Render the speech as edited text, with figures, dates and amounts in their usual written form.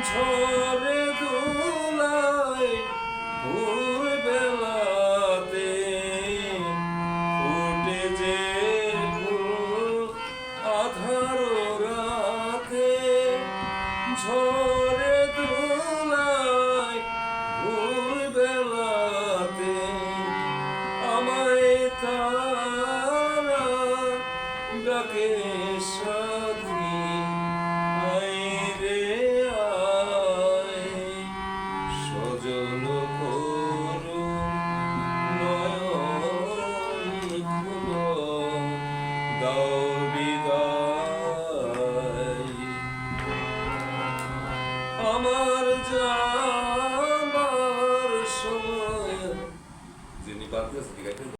ঝরে দোলায় ভোর বেলাতে ফুটে যে ফুল আধার রাতে ঝরে দোলায় ভোর বেলাতে আমায় তারা ডাকে সাথী আয় রে আয় সজল করুণ নয়ন খুলো দাও বিদায় আমার যাবার সময় যিনি পারতেছে